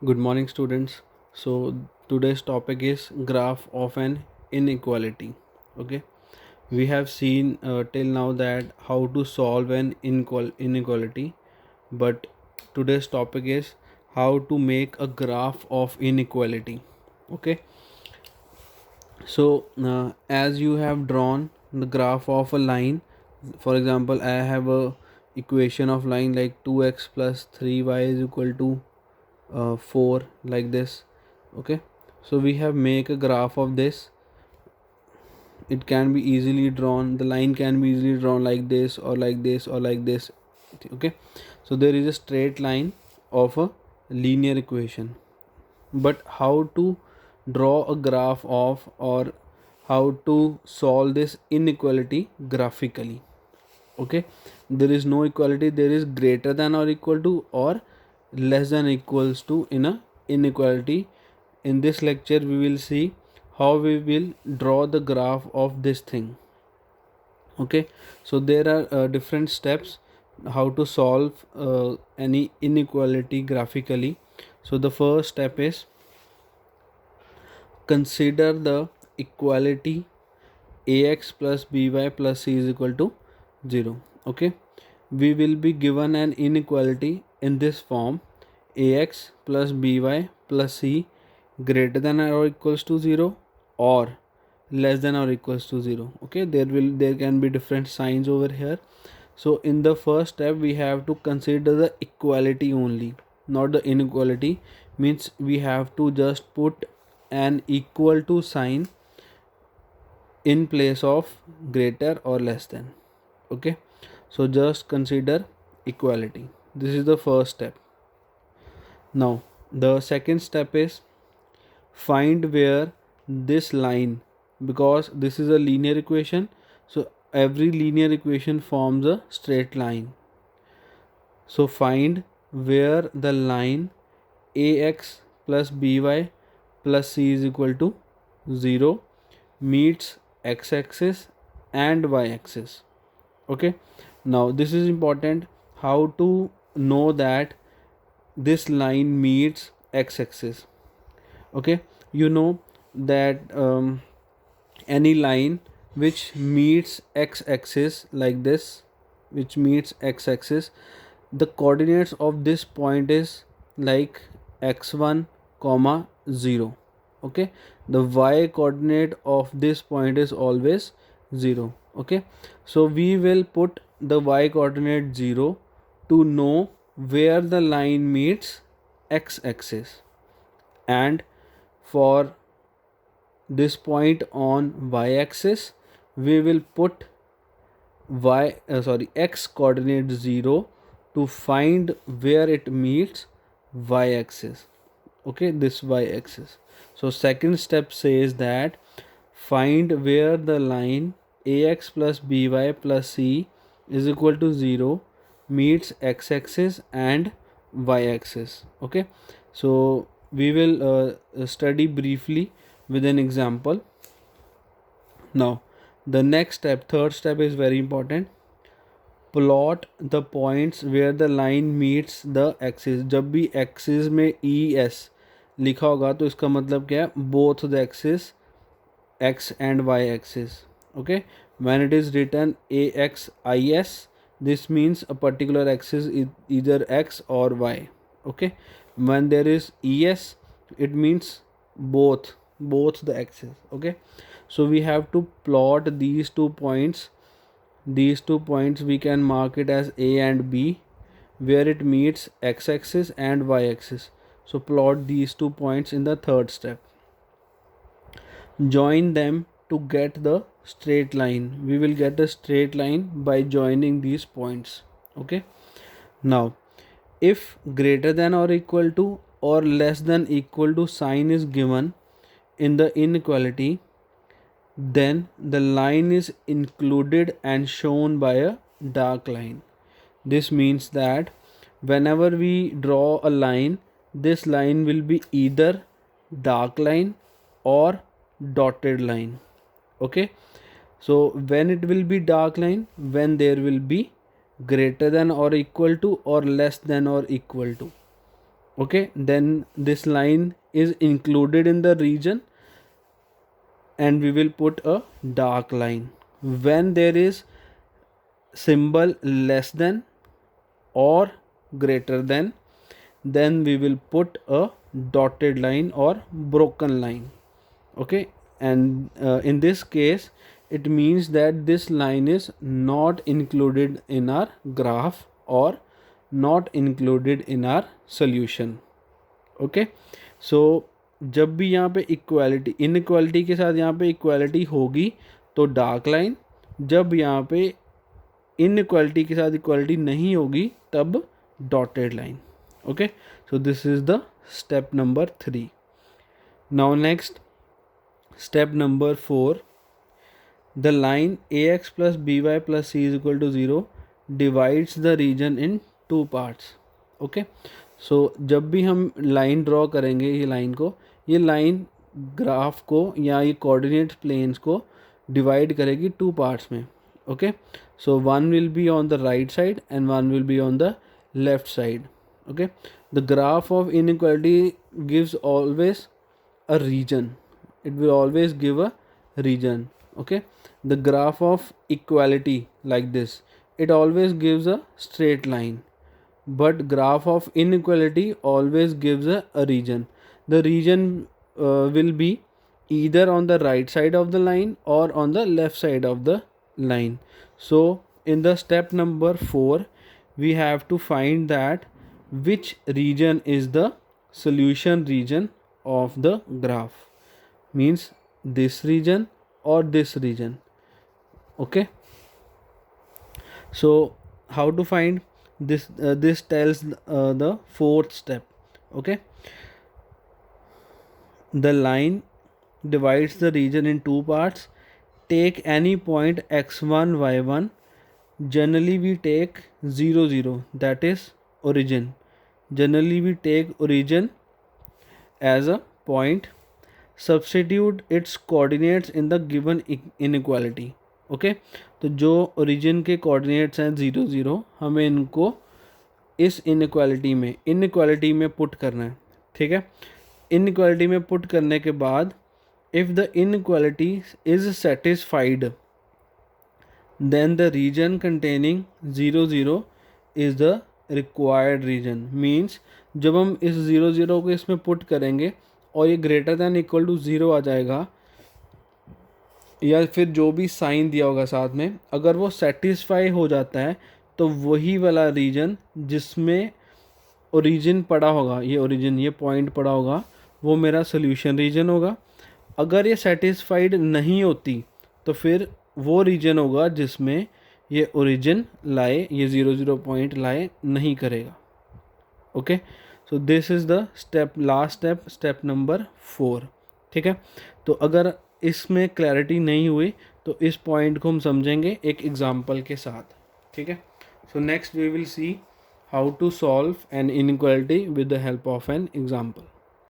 Good morning, students. So, today's topic is graph of an inequality. Okay, we have seen till now that how to solve an inequality, but today's topic is how to make a graph of inequality. Okay, so as you have drawn the graph of a line, for example, I have a equation of line like 2x plus 3y is equal to 4 like this. Okay, so we have make a graph of this. It can be easily drawn, the line can be easily drawn like this or like this or like this. Okay, so there is a straight line of a linear equation, but how to draw a graph of, or how to solve this inequality graphically. Okay, there is no equality, there is greater than or equal to or less than equals to in a inequality. In this lecture we will see how we will draw the graph of this thing. Okay, so there are different steps how to solve any inequality graphically. So the first step is consider the equality ax plus by plus c is equal to 0. Okay, we will be given an inequality in this form: ax plus by plus c greater than or equals to 0 or less than or equals to 0. Okay, there can be different signs over here. So in the first step we have to consider the equality only, not the inequality. Means we have to just put an equal to sign in place of greater or less than. Okay, so just consider equality. This is the first step. Now the second step is find where this line, because this is a linear equation, so every linear equation forms a straight line. So find where the line ax plus by plus c is equal to 0 meets x-axis and y-axis. Okay, now this is important. How to know that this line meets x-axis? Okay, you know that any line which meets x-axis like this, which meets x-axis, the coordinates of this point is like x1 comma 0. Okay, the y coordinate of this point is always 0. Okay, so we will put the y coordinate 0 to know where the line meets x-axis, and for this point on y-axis we will put x coordinate 0 to find where it meets y-axis. Okay, this y-axis. So second step says that find where the line ax plus by plus c is equal to 0 meets x-axis and y-axis. Okay, so we will study briefly with an example. Now the next step, third step, is very important. Plot the points where the line meets the axis. जब भी axis में E S लिखा होगा तो इसका मतलब क्या है? Both the axis x and y axis. Okay, when it is written A X I S, this means a particular axis is either x or y. Okay, when there is es, it means both the axis. Okay, so we have to plot these 2 points. These 2 points we can mark it as a and b, where it meets x-axis and y-axis. So plot these 2 points in the third step. Join them to get the straight line. We will get a straight line by joining these points. Okay, now if greater than or equal to or less than equal to sign is given in the inequality, then the line is included and shown by a dark line. This means that whenever we draw a line, this line will be either dark line or dotted line. Okay, so when it will be dark line, when there will be greater than or equal to or less than or equal to. Okay, then this line is included in the region, and we will put a dark line. When there is symbol less than or greater than, then we will put a dotted line or broken line. Okay, and in this case it means that this line is not included in our graph or not included in our solution. Okay, so जब भी यहाँ पे equality inequality के साथ यहाँ पे equality होगी तो डार्क लाइन, जब यहाँ पे इनइक्वालिटी के साथ इक्वालिटी नहीं होगी तब dotted line. Okay, so this is the step number 3. Now next, step number 4, the line ax plus by plus c is equal to 0 divides the region in two parts. Okay, so जब भी हम line draw करेंगे ये line graph को या ये coordinate planes को divide करेगी टू पार्ट्स में. Okay, so one will be on the right side and one will be on the left side. Okay, the graph of inequality gives always a region. It will always give a region. Okay, the graph of equality like this, it always gives a straight line, but graph of inequality always gives a region. The region will be either on the right side of the line or on the left side of the line. So in the step number 4 we have to find that which region is the solution region of the graph, means this region or this region. Okay, so how to find this? This tells the fourth step. Okay, the line divides the region in two parts. Take any point x1 y1. Generally we take 0 0, that is origin. Generally we take origin as a point. Substitute its coordinates in the given inequality. Okay, तो जो origin के coordinates हैं 0 0, हमें इनको इस inequality में put करना है. ठीक है, inequality में put करने के बाद if the inequality is satisfied, then the region containing 0 0 is the required region. Means जब हम इस 0 0 को इसमें पुट करेंगे और ये ग्रेटर दैन इक्वल टू 0 आ जाएगा, या फिर जो भी साइन दिया होगा साथ में, अगर वो सेटिस्फाई हो जाता है तो वही वाला रीजन जिसमें ओरिजिन पड़ा होगा, ये ओरिजिन ये पॉइंट पड़ा होगा, वो मेरा सोल्यूशन रीजन होगा. अगर ये सेटिस्फाइड नहीं होती तो फिर वो रीजन होगा जिसमें ये ओरिजिन लाए, ये 0 0 पॉइंट लाए नहीं करेगा. Okay, so this is the step, last step, step number 4. ठीक है, तो अगर इसमें क्लैरिटी नहीं हुई तो इस पॉइंट को हम समझेंगे एक एग्जांपल के साथ. ठीक है, so next we will see how to solve an inequality with the help of an example.